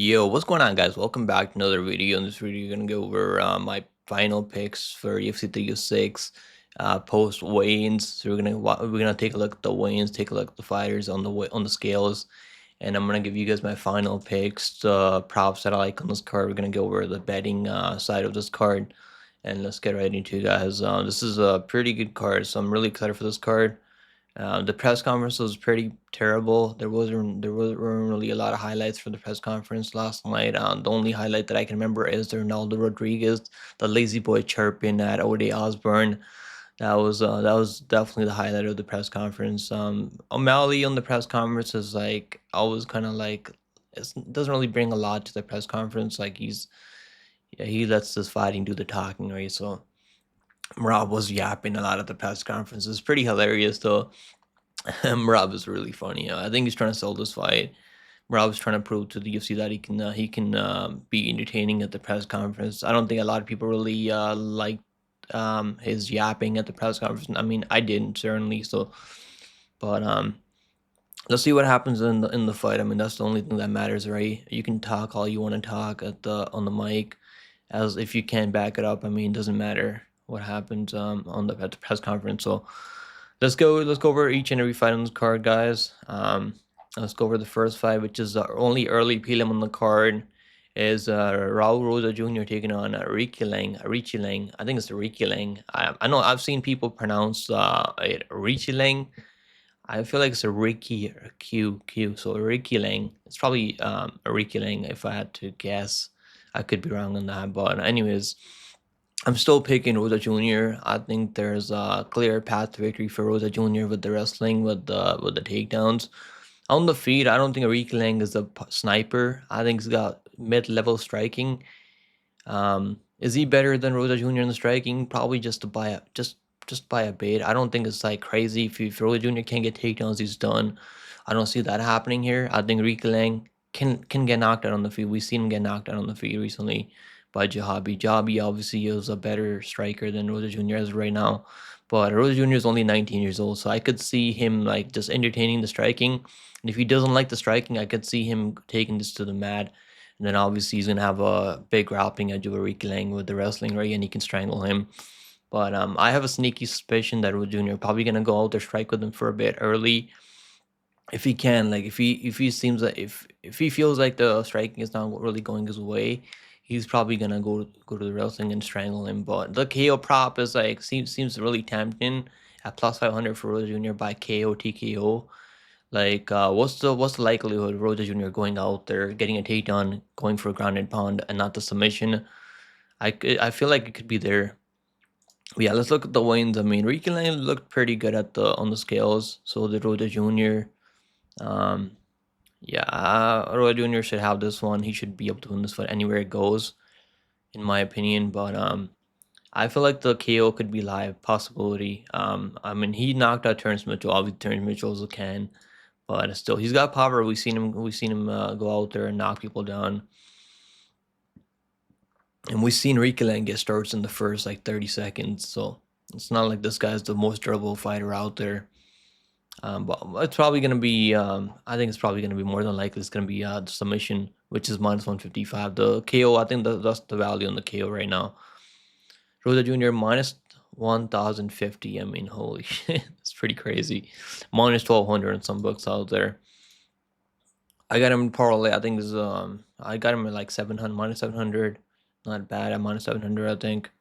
Yo, what's going on, guys? Welcome back to another video. In this video, we're gonna go over my final picks for UFC 306 post weigh-ins. So we're gonna take a look at the weigh-ins, take a look at the fighters on the scales, and I'm gonna give you guys my final picks, the props that I like on this card. We're gonna go over the betting side of this card, and let's get right into it, guys. This is a pretty good card, so I'm really excited for this card. The press conference was pretty terrible. There weren't really a lot of highlights for the press conference last night. The only highlight that I can remember is the Ronaldo Rodríguez, the lazy boy chirping at Osbourne. That was definitely the highlight of the press conference. O'Malley on the press conference is like always kind of like it doesn't really bring a lot to the press conference. Like he lets this fighting do the talking, right? So Merab was yapping a lot at the press conference. It's pretty hilarious though. Merab is really funny. I think he's trying to sell this fight. Merab's trying to prove to the UFC that he can be entertaining at the press conference. I don't think a lot of people really liked his yapping at the press conference. I mean, I didn't certainly. So, but let's see what happens in the fight. I mean, that's the only thing that matters, right? You can talk all you want to talk on the mic, as if you can't back it up. I mean, it doesn't matter what happens at the press conference. So let's go over each and every fight on this card, guys. Let's go over the first fight, which is the only early prelim on the card. Is Raul Rosa Jr. taking on Aoriqileng. I think it's Aoriqileng. I know I've seen people pronounce it Aoriqileng. I feel like it's a Ricky or Q. So Aoriqileng. It's probably Aoriqileng if I had to guess. I could be wrong on that, but anyways, I'm still picking Rosa Jr. I think there's a clear path to victory for Rosa Jr. with the wrestling, with the takedowns. On the feet, I don't think Aoriqileng is a sniper. I think he's got mid-level striking. Is he better than Rosa Jr. in the striking? Probably just by a bit. I don't think it's like crazy. If Rosa Jr. can't get takedowns, he's done. I don't see that happening here. I think Aoriqileng can get knocked out on the feet. We've seen him get knocked out on the feet recently by Jahabi. Jahabi obviously is a better striker than Rosa Jr. as right now. But Rosa Jr. is only 19 years old, so I could see him like just entertaining the striking. And if he doesn't like the striking, I could see him taking this to the mat. And then obviously he's gonna have a big grappling edge of Aoriqileng with the wrestling, right? And he can strangle him. But I have a sneaky suspicion that Rosa Jr. probably gonna go out there strike with him for a bit early, if he can. Like if he seems like if he feels like the striking is not really going his way, he's probably gonna go to the wrestling and strangle him. But the KO prop is like seems really tempting at plus 500 for Rosa Jr. by KO TKO. Like what's the likelihood of Rosa Jr. going out there getting a takedown, going for a ground and pound and not the submission? I feel like it could be there. But yeah, let's look at the wins. I mean, Aoriqileng looked pretty good on the scales. So did Rosa Jr. Um, yeah, Roy Jr. should have this one. He should be able to win this fight anywhere it goes, in my opinion. But I feel like the KO could be live possibility. I mean, he knocked out Terrence Mitchell. Obviously, Terrence Mitchell's a can, but still, he's got power. We've seen him go out there and knock people down, and we've seen Aoriqileng get starts in the first like 30 seconds. So it's not like this guy's the most durable fighter out there. But it's probably going to be, I think it's probably going to be more than likely it's going to be the submission, which is minus 155. The KO, I think that's the value on the KO right now. Rosa Jr. minus 1,050. I mean, holy shit, it's pretty crazy. Minus 1,200 in some books out there. I got him in parlay. I think this is, I got him at like 700, minus 700. Not bad at minus 700, I think.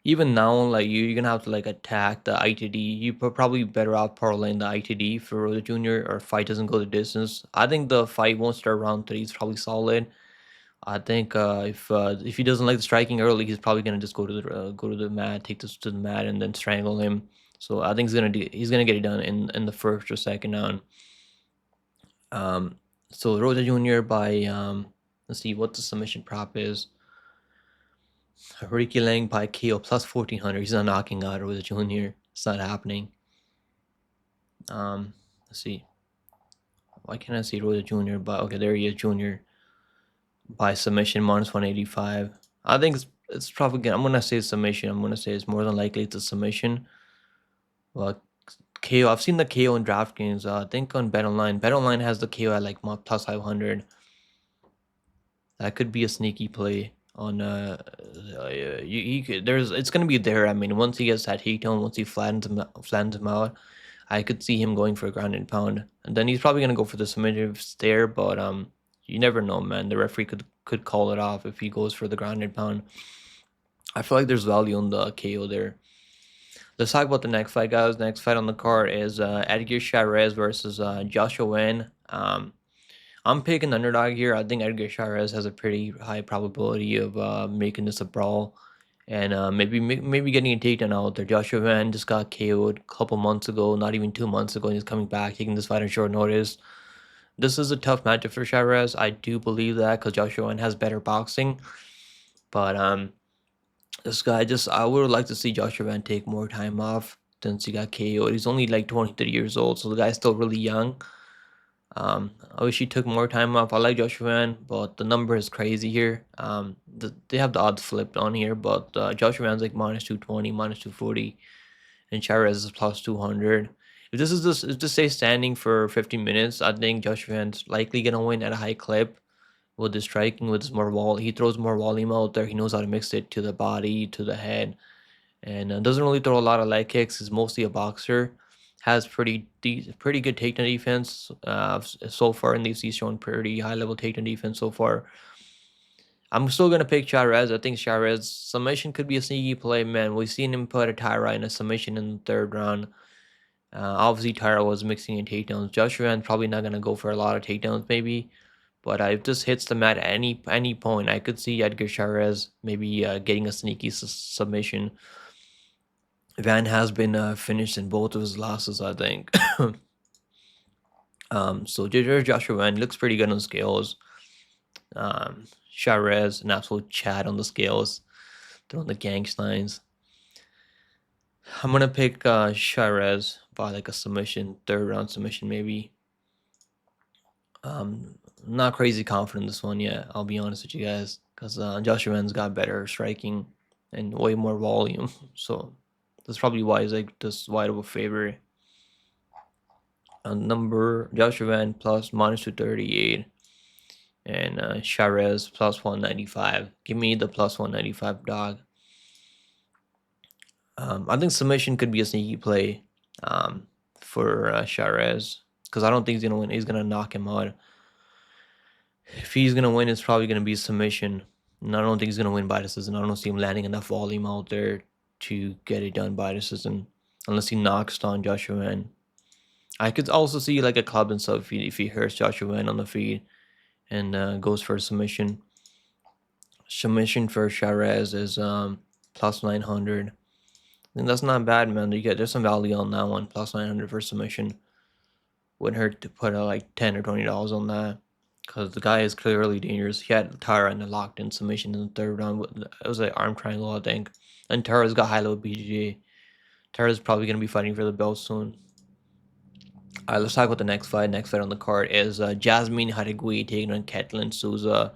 Even now, like you're gonna have to like attack the ITD. You probably better off parlaying the ITD for Rosa Jr. or fight doesn't go the distance. I think the fight won't start round 3. It's probably solid. I think if he doesn't like the striking early, he's probably gonna just go to the mat, take this to the mat, and then strangle him. So I think he's gonna get it done in the first or second round. So Rosa Jr. by let's see what the submission prop is. Aoriqileng by KO plus 1,400. He's not knocking out Rosa Jr. It's not happening. Let's see. Why can't I see Rosa Jr.? But okay, there he is, Jr. by submission minus 185. I think it's probably gonna. I'm gonna say submission. I'm gonna say it's more than likely it's a submission. Well, KO. I've seen the KO in DraftKings. I think on BetOnline. BetOnline has the KO at like plus 500. That could be a sneaky play on you could, there's it's gonna be there. I mean, once he gets that takedown, once he flattens him out, I could see him going for a ground and pound, and then he's probably gonna go for the submission there. But you never know, man. The referee could call it off if he goes for the ground and pound. I feel like there's value on the KO there. Let's talk about the next fight, guys. Next fight on the card is Edgar Cháirez versus Joshua Wen. I'm picking the underdog here. I think Edgar Cháirez has a pretty high probability of making this a brawl, and maybe getting a takedown out there. Joshua Wen just got KO'd a couple months ago, not even 2 months ago, and he's coming back, taking this fight on short notice. This is a tough matchup for Cháirez. I do believe that because Joshua Wen has better boxing, but this guy I would like to see Joshua Wen take more time off since he got KO'd. He's only like 23 years old, so the guy's still really young. I wish he took more time off. I like Joshua Wen, but the number is crazy here. They have the odds flipped on here, but Joshua Wen's like -220, -240, and Cháirez is +200. If this stays standing for 15 minutes, I think Joshua Wen's likely gonna win at a high clip with his striking, with his he throws more volume out there. He knows how to mix it to the body, to the head, and doesn't really throw a lot of leg kicks. He's mostly a boxer. Has pretty good takedown defense so far, and he's shown pretty high level takedown defense so far. I'm still gonna pick Cháirez. I think Cháirez submission could be a sneaky play, man. We've seen him put a Tyra in a submission in the third round. Obviously, Tyra was mixing in takedowns. Joshua Wen probably not gonna go for a lot of takedowns, maybe. But if this hits the mat at any point, I could see Edgar Cháirez maybe getting a sneaky submission. Van has been finished in both of his losses, I think. So Joshua Wen looks pretty good on the scales. Cháirez, an absolute chat on the scales, throwing the gang signs. I'm gonna pick Cháirez by like a submission, third round submission maybe. Not crazy confident in this one yet, I'll be honest with you guys, because Joshua Wen's got better striking and way more volume, so that's probably why he's like this wide of a favorite. Number Joshua Wen plus -238, and Cháirez plus 195. Give me the plus 195, dog. I think submission could be a sneaky play for Cháirez, because I don't think he's gonna win. He's gonna knock him out. If he's gonna win, it's probably gonna be submission. And I don't think he's gonna win by decision. I don't see him landing enough volume out there to get it done by decision, unless he knocks down Joshua Wen. I could also see like a club and stuff if he hurts Joshua Wen on the feet and goes for a submission. Submission for Cháirez is plus 900. And that's not bad, man. There's some value on that one. Plus 900 for submission. Wouldn't hurt to put like $10 or $20 on that, because the guy is clearly dangerous. He had Tara in a locked in submission in the third round. It was an arm triangle, I think. And Tara's got high low BJJ. Tara's probably gonna be fighting for the belt soon. Alright, let's talk about the next fight. Next fight on the card is Yazmin Jauregui taking on Ketlen Souza.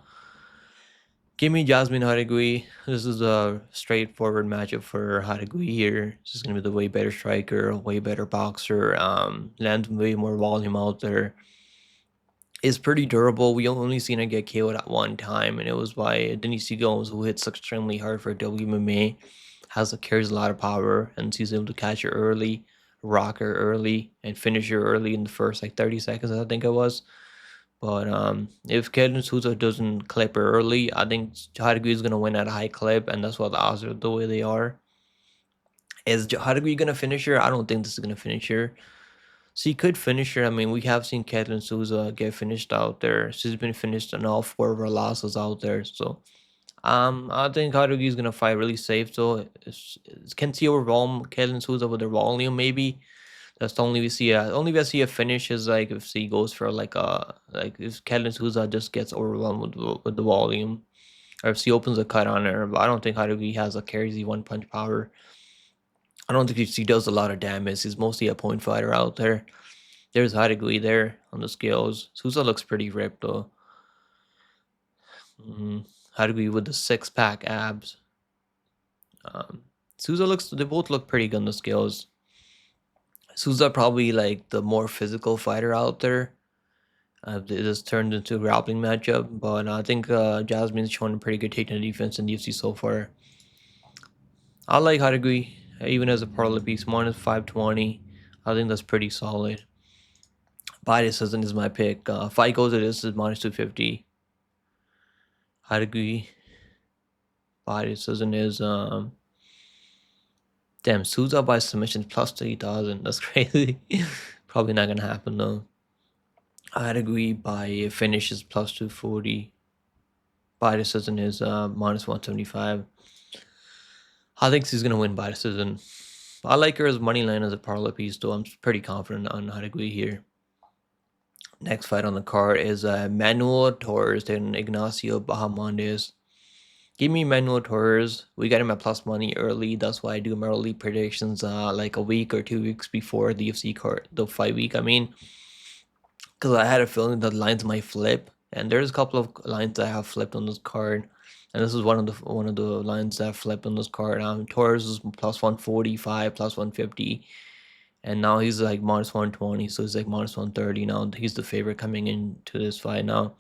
Give me Yazmin Jauregui. This is a straightforward matchup for Jauregui here. This is going to be the way better striker, way better boxer, lands way more volume out there. Is pretty durable. We only seen him get KO'd at one time, and it was by Denise Gomes, who hits extremely hard for WMMA. Carries a lot of power, and he's able to catch her early, rock her early, and finish her early in the first like 30 seconds, I think it was. But if Ketlen Souza doesn't clip her early, I think Jauregui is gonna win at a high clip, and that's why the odds are the way they are. Is Jauregui gonna finish her? I don't think this is gonna finish her. She could finish her. I mean, we have seen Ketlen Souza get finished out there. She's been finished in all 4 of her losses out there. So I think Jauregui is gonna fight really safe. So can see overwhelm Ketlen Souza with her volume maybe. That's the only we see. Only we see a finish is like if she goes for like if Ketlen Souza just gets overwhelmed with the volume, or if she opens a cut on her. But I don't think Jauregui has a crazy one punch power. I don't think she does a lot of damage. He's mostly a point fighter out there. There's Jauregui there on the scales. Souza looks pretty ripped though. Jauregui with the 6-pack abs. Souza they both look pretty good on the scales. Souza probably like the more physical fighter out there. This turned into a grappling matchup, but I think Yazmin's showing a pretty good takedown defense in the UFC so far. I like Jauregui, even as a parlay piece, minus 520. I think that's pretty solid. By decision is my pick. Fight goes to this is minus 250. Jauregui. By decision is damn, Souza by submission plus 3,000. That's crazy. Probably not gonna happen though. Jauregui by finish is plus 240. By decision is minus 175. I think she's gonna win by decision. I like her as money line as a parlay piece, though. I'm pretty confident on Jauregui here. Next fight on the card is Manuel Torres and Ignacio Bahamondes. Give me Manuel Torres. We got him at plus money early. That's why I do my early predictions like a week or 2 weeks before the UFC card, the fight week. I mean, because I had a feeling that lines might flip, and there's a couple of lines that have flipped on this card, and this is one of the lines that flipped on this card. Torres is plus 145, plus 150, and now he's like minus 120, so he's like minus 130 now. He's the favorite coming into this fight now.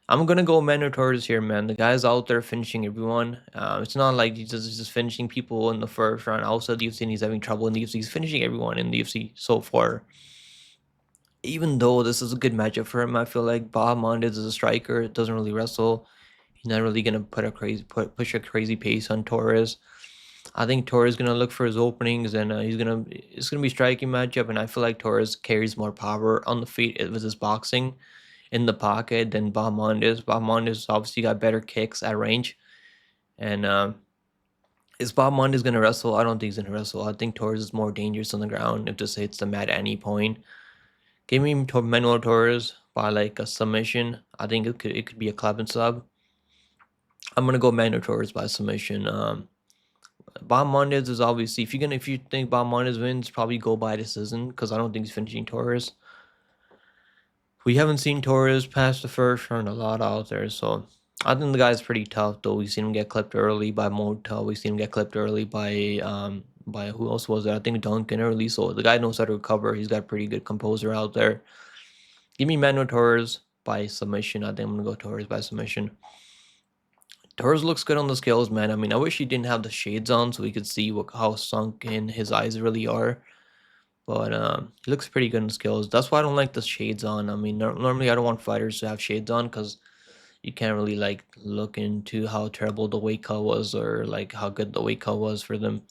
I'm gonna go Manuel Torres here, man. The guy's out there finishing everyone. It's not like he's just finishing people in the first round outside the UFC and he's having trouble in the UFC. He's finishing everyone in the UFC so far. Even though this is a good matchup for him, I feel like Bahamondes is a striker. Doesn't really wrestle. He's not really gonna push a crazy pace on Torres. I think Torres is gonna look for his openings, and it's gonna be striking matchup. And I feel like Torres carries more power on the feet with his boxing in the pocket than Bahamondes. Bahamondes obviously got better kicks at range, and is Bahamondes gonna wrestle? I don't think he's gonna wrestle. I think Torres is more dangerous on the ground if this hits them at any point. Give me Manuel Torres by like a submission. I think it could be a club and sub. I'm gonna go Manuel Torres by submission. Bahamondes is obviously if you think Bahamondes wins, probably go by decision because I don't think he's finishing Torres. We haven't seen Torres past the first round a lot out there, so I think the guy's pretty tough though. We've seen him get clipped early by Motel. We've seen him get clipped early by who else was there? I think Duncan early. So the guy knows how to recover. He's got pretty good composure out there. Give me Manuel Torres by submission. I think I'm gonna go Torres by submission. Torres looks good on the scales, man. I mean, I wish he didn't have the shades on so we could see how sunk in his eyes really are. But he looks pretty good in the scales. That's why I don't like the shades on. I mean, normally I don't want fighters to have shades on because you can't really like look into how terrible the weight cut was or like how good the weight cut was for them.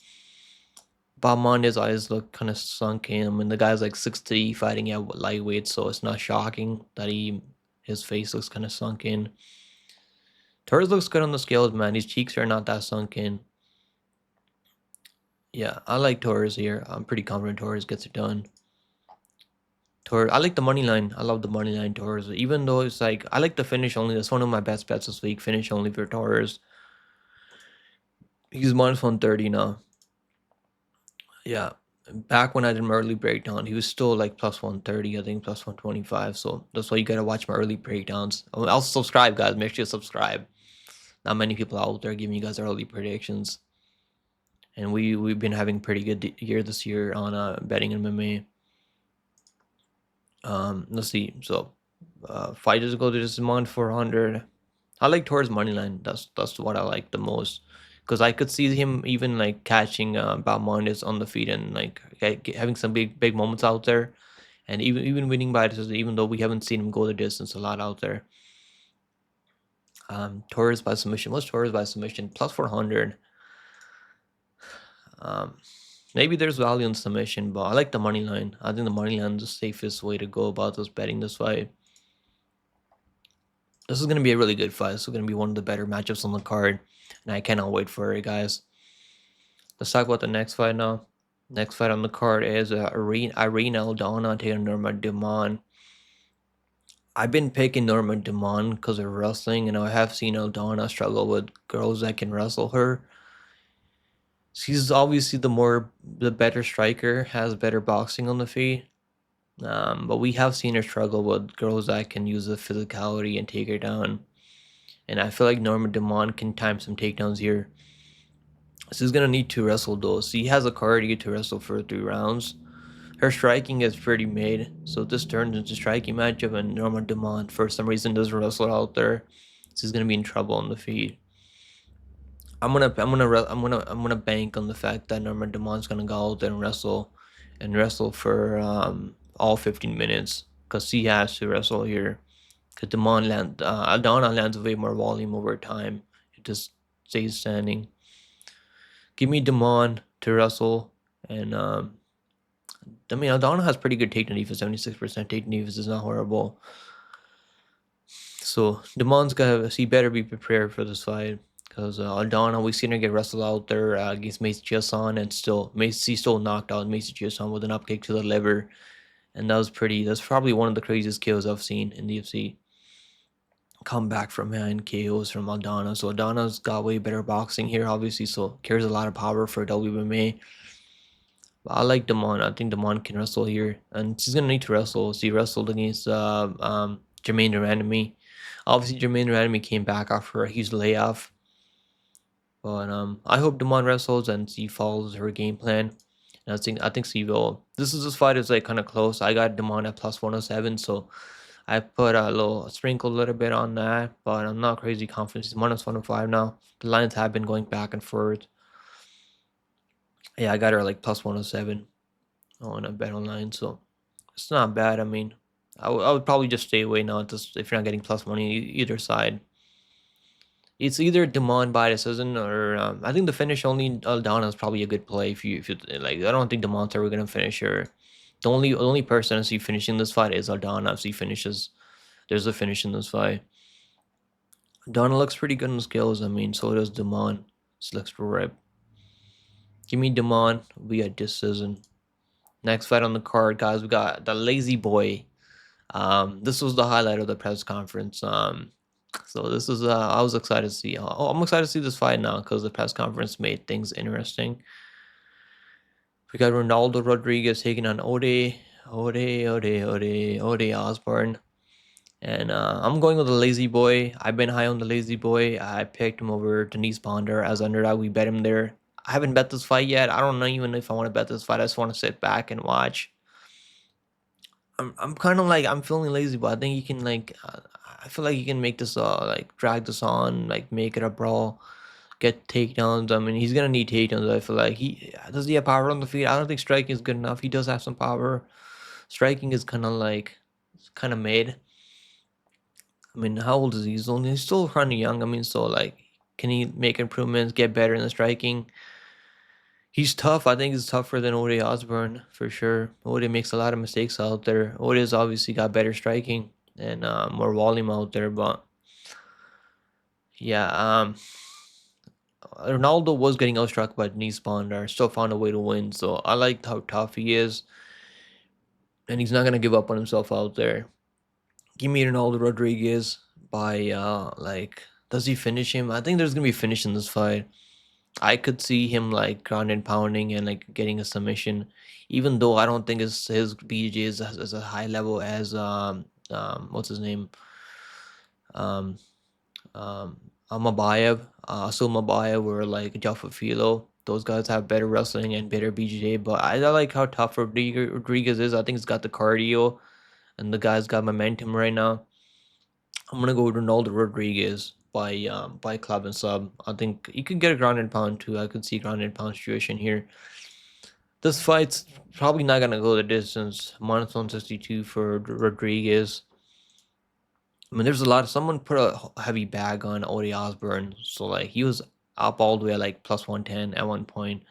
Bahamondes' eyes look kind of sunk in. I mean, the guy's like 6'3", fighting at lightweight, so it's not shocking that his face looks kind of sunk in. Torres looks good on the scales, man. His cheeks are not that sunk in. Yeah, I like Torres here. I'm pretty confident Torres gets it done. Torres, I like the money line. I love the money line Torres. Even though it's like I like the finish only. That's one of my best bets this week. Finish only for Torres. He's minus 130 now. Yeah. Back when I did my early breakdown, he was still like plus 130, I think plus 125. So that's why you gotta watch my early breakdowns. Also subscribe, guys. Make sure you subscribe. Not many people out there giving you guys early predictions. And we've been having pretty good year this year on betting MMA. Let's see. So fighters go to this amount 400. I like Torres money line. That's what I like the most because I could see him even like catching Bahamondes on the feet and like having some big moments out there, and even winning by decision. Even though we haven't seen him go the distance a lot out there. Torres by submission. What's Torres by submission? Plus 400. Maybe there's value in submission, but I like the money line. I think the money line is the safest way to go about this betting this fight. This is going to be a really good fight. This is going to be one of the better matchups on the card, and I cannot wait for it, guys. Let's talk about the next fight now. Next fight on the card is Irene Aldana taking Norma Dumont. I've been picking Norma Dumont because of wrestling, and I have seen Aldana struggle with girls that can wrestle her. She's obviously the better striker, has better boxing on the feet. But we have seen her struggle with girls that can use the physicality and take her down. And I feel like Norma Dumont can time some takedowns here. She's gonna need to wrestle though. She has a card to get to wrestle for 3 rounds. Her striking is pretty made, so this turns into striking matchup, and Norma Dumont for some reason doesn't wrestle out there. She's gonna be in trouble on the feet. I'm gonna bank on the fact that Norma Dumont's gonna go out there and wrestle for all 15 minutes because he has to wrestle here. Because Aldana lands way more volume over time. It just stays standing. Give me Dumont to wrestle, and I mean Aldana has pretty good takedown defense. 76% takedown defense is not horrible. So Dumont's he better be prepared for this fight. Because Aldana, we've seen her get wrestled out there against Macy Chiasson, and Macy still knocked out Macy Chiasson with an upkick to the liver. And that's probably one of the craziest kills I've seen in the UFC. Come back from behind KOs from Aldana. So Aldana's got way better boxing here, obviously, so carries a lot of power for WMA. But I like Dumont. I think Dumont can wrestle here. And she's going to need to wrestle. She wrestled against Jermaine Durandamy. Obviously, Jermaine Durandamy came back after a huge layoff. But I hope Dumont wrestles and she follows her game plan. And I think she will. This fight is like kind of close. I got Dumont at plus 107, so I put sprinkle a little bit on that, but I'm not crazy confident. It's minus 105 now. The lines have been going back and forth. Yeah, I got her like plus 107 on a bet online, so it's not bad. I mean, I would probably just stay away now, just if you're not getting plus money either side. It's either Dumont by decision or I think the finish only Aldana is probably a good play if you like. I don't think Dumont's ever gonna finish her. The only person I see finishing this fight is Aldana. If she finishes, there's a finish in this fight. Aldana looks pretty good in skills. I mean, so does Dumont. This looks rip. Give me Dumont. We got decision. Next fight on the card, guys. We got the Lazy Boy. This was the highlight of the press conference. So this is I was excited to see. I'm excited to see this fight now because the press conference made things interesting. We got Ronaldo Rodríguez taking on Ode Osbourne. And I'm going with the Lazy Boy. I've been high on the Lazy Boy. I picked him over Denise Bonder as underdog. We bet him there. I haven't bet this fight yet. I don't know even if I want to bet this fight. I just want to sit back and watch. I'm kind of like, I'm feeling lazy, but I think you can like, I feel like you can make this like drag this on, like make it a brawl, get takedowns. I mean, he's gonna need takedowns. I feel like does he have power on the feet? I don't think striking is good enough. He does have some power. Striking is kind of made. I mean, how old is he? He's still kind of young. I mean, so like, can he make improvements, get better in the striking? He's tough. I think he's tougher than Ode Osbourne for sure. Ode makes a lot of mistakes out there. Ode's obviously got better striking and more volume out there, but yeah, Ronaldo was getting outstruck by Denise Bondar, still found a way to win. So I like how tough he is, and he's not gonna give up on himself out there. Give me Ronaldo Rodriguez by like, does he finish him? I think there's gonna be a finish in this fight. I could see him like ground and pounding and like getting a submission, even though I don't think his BJ is as a high level as what's his name, um Mabayev, Mabayev or like Jaffa. Those guys have better wrestling and better BJ, but I like how tough Rodriguez is. I think he's got the cardio, and the guy's got momentum right now. I'm gonna go with Ronaldo Rodriguez by club and sub. I think you could get a ground and pound too. I could see ground and pound situation here. This fight's probably not gonna go the distance. Minus 162 for Rodriguez. I mean, there's a lot. Someone put a heavy bag on Ode Osbourne, so like he was up all the way at like plus 110 at one point.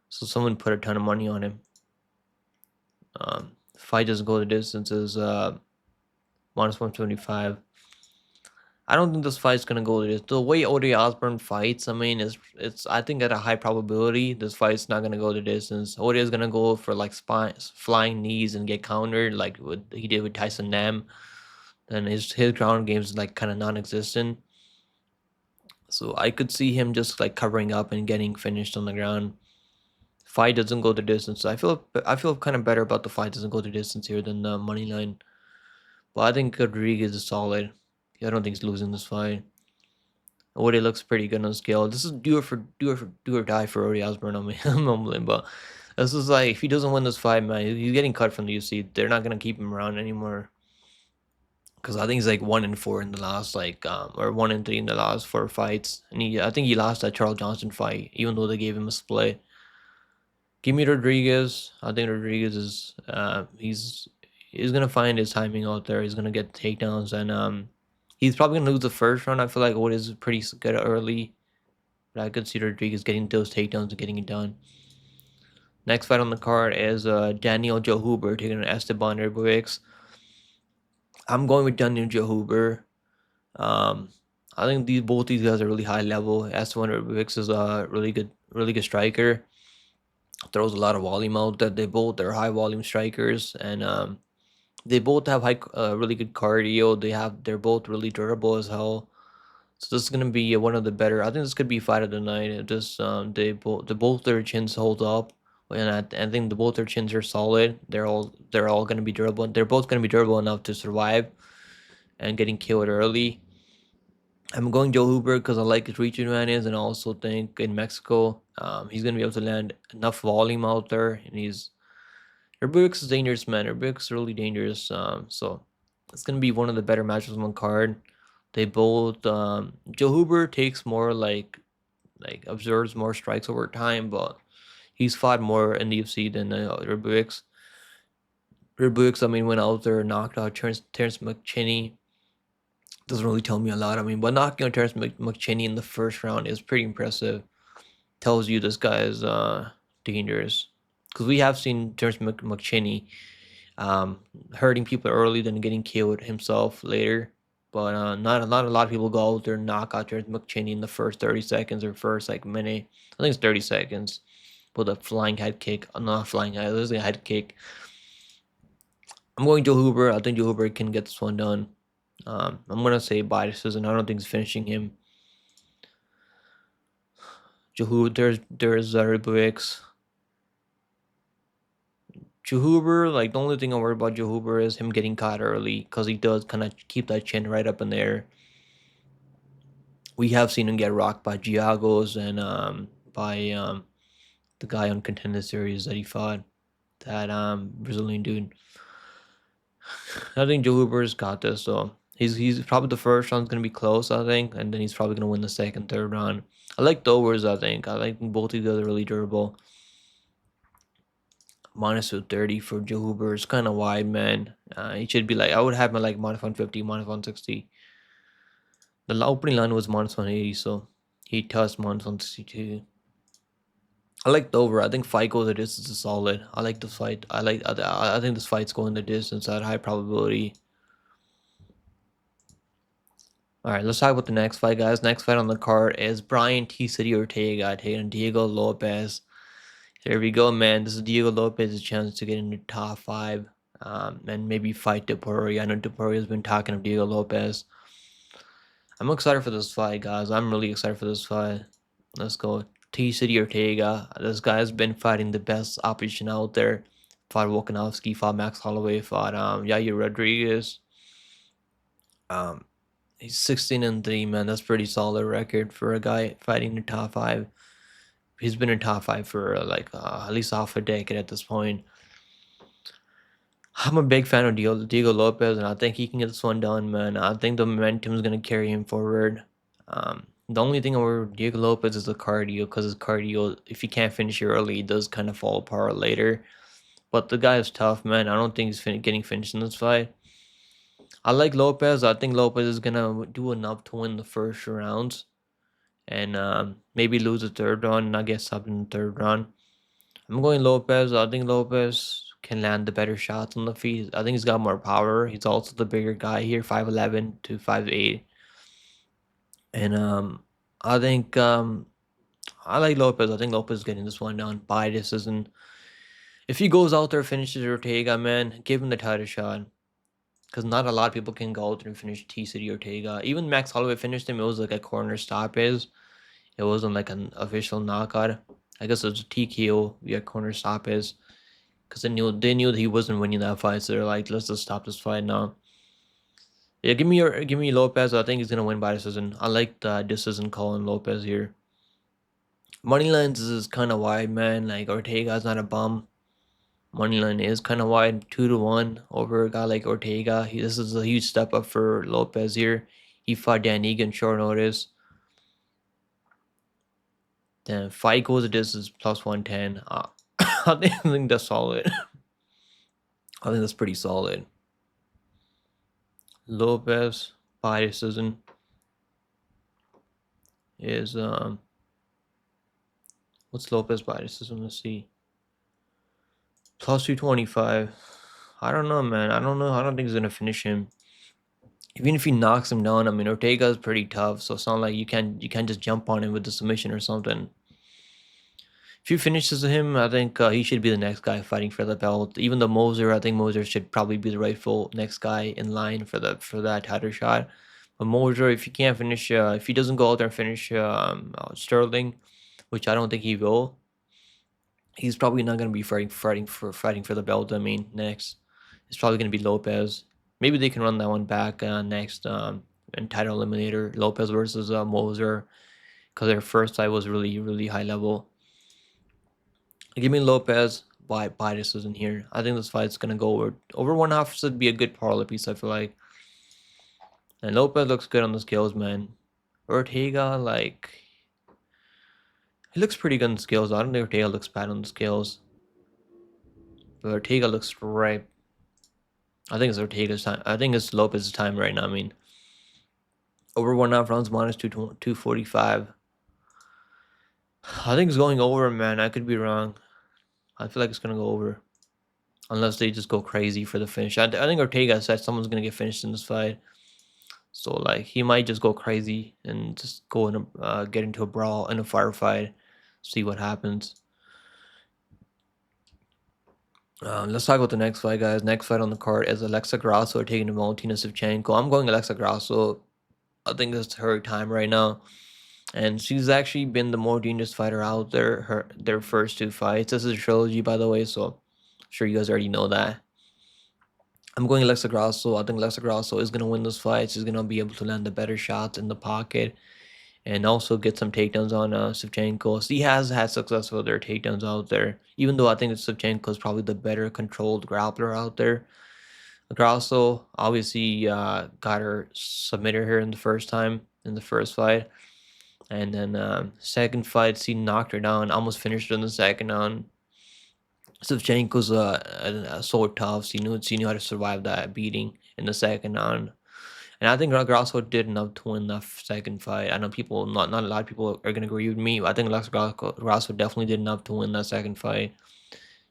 So someone put a ton of money on him. Fight doesn't go the distance is minus 175. I don't think this fight's gonna go the way Ode Osbourne fights. I mean, it's I think at a high probability this fight's not gonna go the distance. Ode is gonna go for like flying knees and get countered like he did with Tyson Nam. Then his ground game is like kind of non-existent. So I could see him just like covering up and getting finished on the ground. Fight doesn't go the distance. So I feel kind of better about the fight doesn't go the distance here than the money line. But I think Rodriguez is solid. I don't think he's losing this fight. Ode looks pretty good on scale. This is do or die for Ode Osbourne. I mean, I'm mumbling, but This is like, if he doesn't win this fight, man, he's getting cut from the UFC. They're not gonna keep him around anymore. Because I think he's like 1-4 in the last or 1-3 in the last 4 fights, and I think he lost that Charles Johnson fight, even though they gave him a split. Give me Rodríguez. I think Rodríguez is he's gonna find his timing out there. He's gonna get takedowns, and he's probably gonna lose the first round. I feel like Wood is pretty good early, but I could see Rodríguez getting those takedowns and getting it done. Next fight on the card is Daniel Jauregui taking on Esteban Ribovics. I'm going with Daniel Jauregui. Um, I think both these guys are really high level. Esteban Ribovics is a really good striker. Throws a lot of volume out there. They're high volume strikers, and they both have really good cardio. They're both really durable as hell. So this is gonna be one of the better. I think this could be fight of the night. Both their chins hold up, and I think both their chins are solid. They're all gonna be durable. They're both gonna be durable enough to survive and getting killed early. I'm going Zellhuber because I like his reach advantage, and I also think in Mexico, he's gonna be able to land enough volume out there, and Ribovics is dangerous, man. Ribovics is really dangerous. So it's gonna be one of the better matches on the card. They both Zellhuber takes more observes more strikes over time, but he's fought more in the UFC than Ribovics. Ribovics, I mean, went out there and knocked out Terrence McKinney. Doesn't really tell me a lot. I mean, but knocking out Terrence McKinney in the first round is pretty impressive. Tells you this guy is dangerous. Because we have seen Terrence McKinney hurting people early, then getting killed himself later. But not a lot of people go out there and knock out Terrence McKinney in the first 30 seconds or first minute. I think it's 30 seconds with a flying head kick. Not flying head, there's a head kick. I'm going Zellhuber. I think Zellhuber can get this one done. I'm gonna say by decision. I don't think he's finishing him. Zellhuber, there's Ribovics. Zellhuber, like, the only thing I worry about Zellhuber is him getting caught early, because he does kind of keep that chin right up in there. We have seen him get rocked by Giagos and by the guy on Contender Series that he fought, that Brazilian dude. I think Zellhuber's got this, so he's probably the first round's gonna be close, I think, and then he's probably gonna win the second, third round. I like the overs. I like both of these are really durable. -230 for Zellhuber is kind of wide, man. It should be like, I would have my like -150, -160. The opening line was -180, so he touched -162. I like the over. I think fight goes the distance is solid. I like this fight. I think this fight's going the distance at high probability. All right, let's talk about the next fight, guys. Next fight on the card is Brian T. City Ortega taking Diego Lopes. There we go, man. This is Diego Lopes' chance to get into top 5 and maybe fight Topuria. I know Topuria has been talking of Diego Lopes. I'm excited for this fight, guys. I'm really excited for this fight. Let's go. T. City Ortega. This guy has been fighting the best opposition out there. Fought Volkanovski, fought Max Holloway, fought Yair Rodríguez. He's 16-3, man. That's pretty solid record for a guy fighting in top 5. He's been in top 5 for at least half a decade at this point. I'm a big fan of Diego Lopes, and I think he can get this one done, man. I think the momentum is going to carry him forward. The only thing over Diego Lopes is the cardio, because his cardio, if he can't finish it early, it does kind of fall apart later. But the guy is tough, man. I don't think he's getting finished in this fight. I like Lopes. I think Lopes is going to do enough to win the first rounds, and maybe lose the third round and not get subbed in the third round. I'm going Lopes. I think Lopes can land the better shots on the feet. I think he's got more power. He's also the bigger guy here, 5'11" to 5'8". And I think I like Lopes. I think Lopes is getting this one done by decision. If he goes out there, finishes Ortega, man, give him the title shot. Because not a lot of people can go out there and finish T. City Ortega. Even Max Holloway finished him. It was like a corner stoppage. It wasn't like an official knockout. I guess it was a TKO via corner stoppage. Because they knew that he wasn't winning that fight. So they're like, let's just stop this fight now. Yeah, give me Lopes. I think he's gonna win by decision. I like the decision call on Lopes here. Money lines is kind of wide, man. Like Ortega's not a bum. Moneyline is kind of wide, 2-1 over a guy like Ortega. This is a huge step up for Lopes here. He fought Dan Egan short notice. Then fight goes to distance plus 110. I think that's solid. I think that's pretty solid. Lopes by decision is what's Lopes by decision? Let's see. Plus 225. I don't know, man. I don't know. I don't think he's gonna finish him. Even if he knocks him down, I mean Ortega is pretty tough, so it's not like you can't just jump on him with the submission or something. If he finishes him, I think he should be the next guy fighting for the belt. Even though Moser, I think Moser should probably be the rightful next guy in line for that title shot. But Moser, if he can't finish, if he doesn't go out there and finish Sterling, which I don't think he will, he's probably not going to be fighting for the belt. I mean, next, it's probably going to be Lopes. Maybe they can run that one back next in title eliminator. Lopes versus Moser, because their first fight was really high level. Give me Lopes by decision here. I think this fight's gonna go over 1/2 should be a good parlay piece, I feel like. And Lopes looks good on the scales, man. Ortega, like, he looks pretty good on the scales. I don't think Ortega looks bad on the scales. But Ortega looks right. I think it's Ortega's time. I think it's Lopes' time right now. I mean, over 1/2 rounds minus 245. I think it's going over, man. I could be wrong. I feel like it's gonna go over, unless they just go crazy for the finish. I think Ortega said someone's gonna get finished in this fight, so like he might just go crazy and just go in get into a brawl in a firefight, see what happens. Let's talk about the next fight, guys. Next fight on the card is Alexa Grasso taking to Valentina Shevchenko. I'm going Alexa Grasso. I think it's her time right now. And she's actually been the more dangerous fighter out there. Their first 2 fights. This is a trilogy, by the way, so I'm sure you guys already know that. I'm going Alexa Grasso. I think Alexa Grasso is gonna win this fight. She's gonna be able to land the better shots in the pocket, and also get some takedowns on Shevchenko. She has had success with their takedowns out there, even though I think that Shevchenko is probably the better controlled grappler out there. Grasso obviously got her submitted her in the first fight. And then second fight, she knocked her down, almost finished her in the second round. Shevchenko's so tough. She knew how to survive that beating in the second round. And I think Grasso did enough to win that second fight. I know people, not a lot of people are gonna agree with me. But I think Grasso definitely did enough to win that second fight.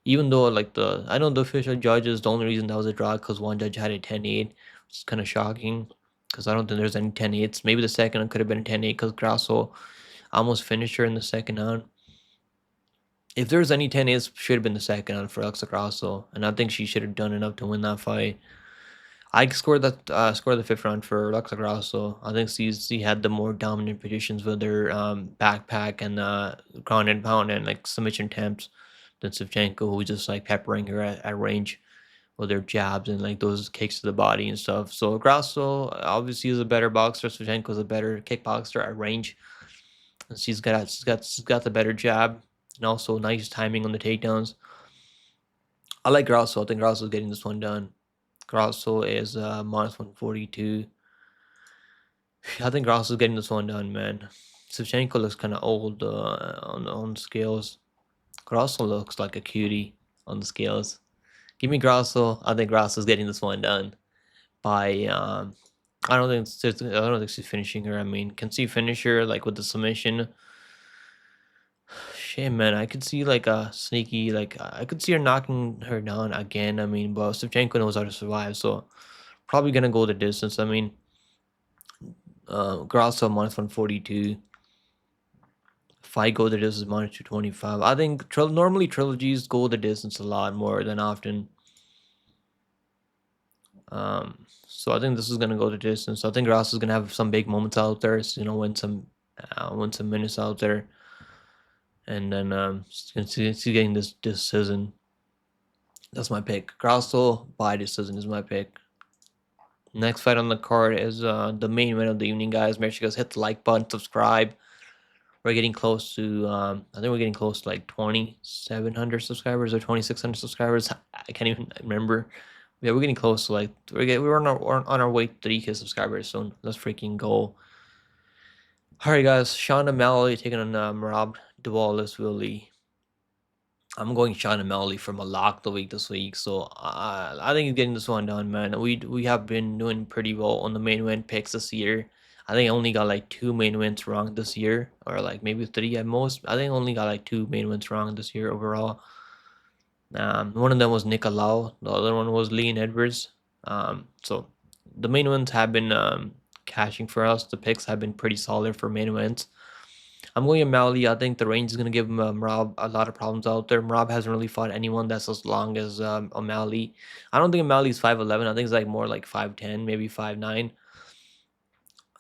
Even though like I know the official judges, the only reason that was a draw because one judge had a 10-8, which is kind of shocking. Because I don't think there's any 10-8s. Maybe the second one could have been a 10-8 because Grasso almost finished her in the second round. If there's any 10-8s, should have been the second round for Alexa Grasso. And I think she should have done enough to win that fight. I scored the fifth round for Alexa Grasso. I think she had the more dominant positions with her backpack and ground and pound and like submission attempts than Shevchenko, who was just like peppering her at range with their jabs and like those kicks to the body and stuff. So Grasso obviously is a better boxer. Shevchenko is a better kickboxer at range. And she's got the better jab and also nice timing on the takedowns. I like Grasso. I think Grasso is getting this one done. Grasso is minus 142. I think Grasso is getting this one done, man. Shevchenko looks kind of old on scales. Grasso looks like a cutie on the scales. Give me Grasso. I think Grasso is getting this one done by. I don't think she's finishing her. I mean, can she finish her like with the submission? Shit, man. I could see like a sneaky, like I could see her knocking her down again. I mean, but Shevchenko knows how to survive, so probably gonna go the distance. I mean, Grasso minus 142. If I go the distance minus 225, I think normally trilogies go the distance a lot more than often. So I think this is gonna go the distance. I think Ross is gonna have some big moments out there. So, win some minutes out there, and then she's getting this decision. That's my pick. Grasso by decision is my pick. Next fight on the card is the main event of the evening, guys. Make sure you guys hit the like button, subscribe. we're getting close to I think we're getting close to like 2,700 subscribers or 2,600 subscribers. I can't even remember. Yeah, we're getting close to like we're on our way to 3K subscribers soon. Let's freaking go. Alright guys, Sean O'Malley taking on Merab Dvalishvili. I'm going Sean O'Malley from a lock of the week this week, so I think he's getting this one done, man. We have been doing pretty well on the main event picks this year. I think I only got like 2 main events wrong this year, or like maybe 3 at most. I think I only got like 2 main events wrong this year overall. One of them was Nicolau, the other one was Leon Edwards. So the main events have been cashing for us. The picks have been pretty solid for main events. I'm going O'Malley. I think the range is going to give Merab a lot of problems out there. Merab hasn't really fought anyone that's as long as O'Malley. I don't think O'Malley's 5'11". I think it's like more like 5'10", maybe 5'9".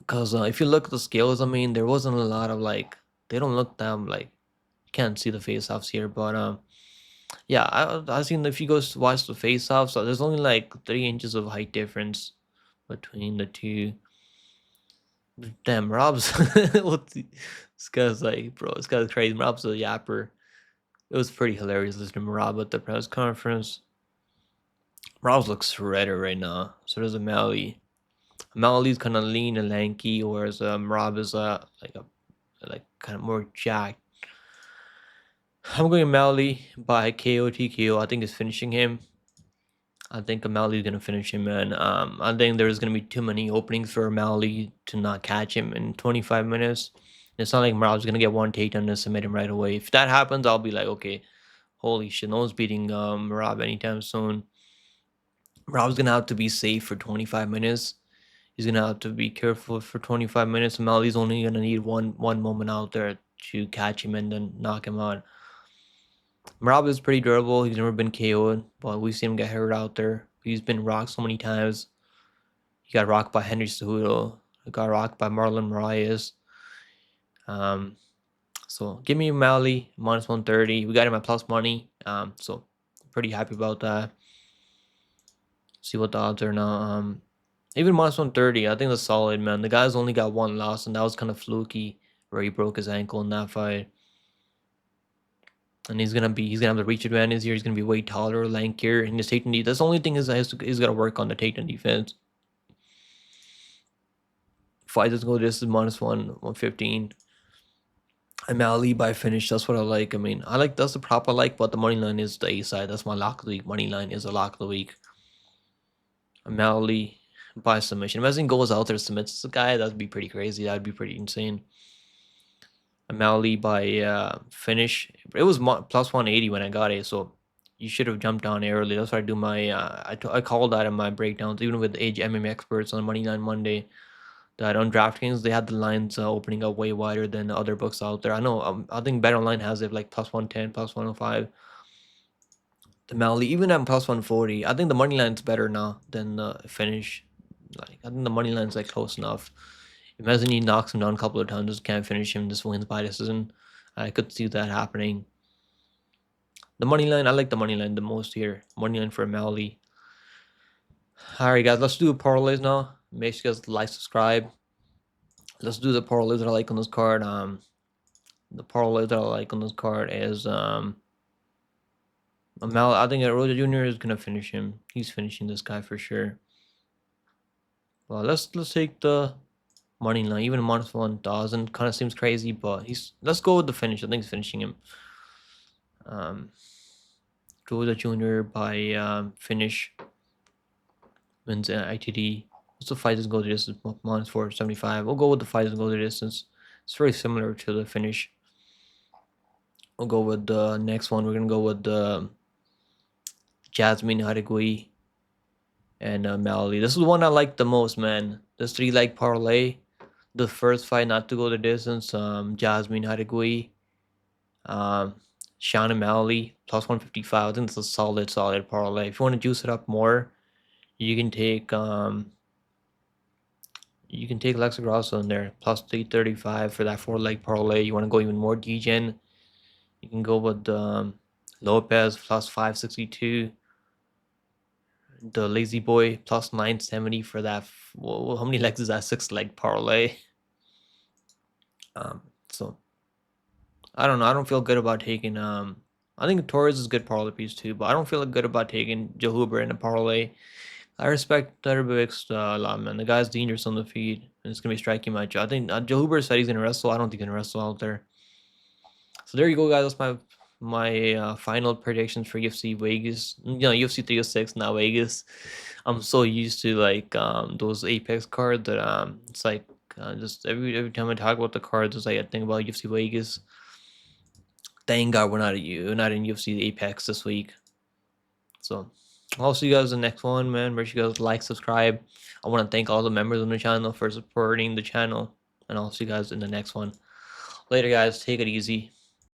Because if you look at the scales, I mean, there wasn't a lot of like, they don't look them like, you can't see the face-offs here, but yeah, I seen if you go watch the face-offs, so there's only like 3 inches of height difference between the two. Damn, Rob's this guy's like, bro, this guy's crazy. Rob's a yapper. It was pretty hilarious listening to Rob at the press conference. Rob looks redder right now. So does O'Malley. O'Malley's kind of lean and lanky, whereas Rob is like kind of more jacked. I'm going O'Malley by KO TKO. I think it's finishing him. I think O'Malley's gonna finish him, man. I think there's gonna be too many openings for O'Malley to not catch him in 25 minutes. It's not like Merab's gonna get one takedown and submit him right away. If that happens, I'll be like, okay, holy shit, no one's beating Merab anytime soon. Merab's gonna have to be safe for 25 minutes. He's gonna have to be careful for 25 minutes. O'Malley's only gonna need one moment out there to catch him and then knock him out. Merab is pretty durable. He's never been KO'd, but we've seen him get hurt out there. He's been rocked so many times. He got rocked by Henry Cejudo. He got rocked by Marlon Moraes. So give me O'Malley minus 130. We got him at plus money. So pretty happy about that. See what the odds are now. Even minus 130, I think that's solid, man. The guy's only got one loss, and that was kind of fluky, where he broke his ankle in that fight. And he's gonna have the reach advantage here. He's gonna be way taller, lankier, and his takedown defense. That's the only thing he's gotta work on, the takedown defense. Fighters go this is minus 115. O'Malley by finish. That's what I like. I mean, that's the prop I like, but the money line is the A side. That's my lock of the week. Money line is a lock of the week. O'Malley by submission. Imagine goes out there submits the guy. That'd be pretty crazy. That'd be pretty insane. O'Malley by finish. It was plus 180 when I got it, so you should have jumped on it early. That's why I do my I called that in my breakdowns, even with Age MMA experts on Moneyline Monday. That on DraftKings they had the lines opening up way wider than other books out there. I know. I think BetOnline has it like plus 110, plus 105. The O'Malley, even at plus 140, I think the money line's better now than the finish. Like I think the money line's like close enough. Imagine he knocks him down a couple of times, just can't finish him, just wins by decision. I could see that happening. The money line, I like the money line the most here. Money line for O'Malley. Alright guys, let's do parlays now. Make sure you guys like, subscribe. Let's do the parlays that I like on this card. The parlay that I like on this card is O'Malley. I think Rosa Jr. is gonna finish him. He's finishing this guy for sure. Well, let's take the money line. Even minus 1,000 kind of seems crazy, but let's go with the finish. I think he's finishing him. Rosa Jr. by finish wins ITD. What's the fighters go the distance? Minus 475. We'll go with the fighters go the distance. It's very similar to the finish. We'll go with the next one. We're gonna go with the Yazmin, Jauregui, and O'Malley. This is the one I like the most, man. This 3-leg parlay. The first fight not to go the distance. Yazmin, Jauregui. Sean O'Malley plus 155. I think it's a solid parlay. If you want to juice it up more, you can take Grasso in there plus 335 for that 4-leg parlay. You want to go even more degen, you can go with Lopes plus 562. The Lazy Boy plus 970 for that. How many legs is that? 6-leg parlay. So I don't know. I don't feel good about taking I think Torres is good parlay piece too, but I don't feel good about taking Zellhuber in a parlay. I respect Ribovics a lot, man. The guy's dangerous on the feed, and it's gonna be a striking match. I think Zellhuber said he's gonna wrestle. I don't think he's gonna wrestle out there. So there you go, guys. That's my final predictions for UFC Vegas. UFC 306, not Vegas. I'm so used to like those Apex cards that it's like just every time I talk about the cards, it's like I think about UFC Vegas. Thank God we're not in UFC Apex this week. So I'll see you guys in the next one, man. Make sure you guys like, subscribe. I want to thank all the members on the channel for supporting the channel, and I'll see you guys in the next one. Later, guys. Take it easy.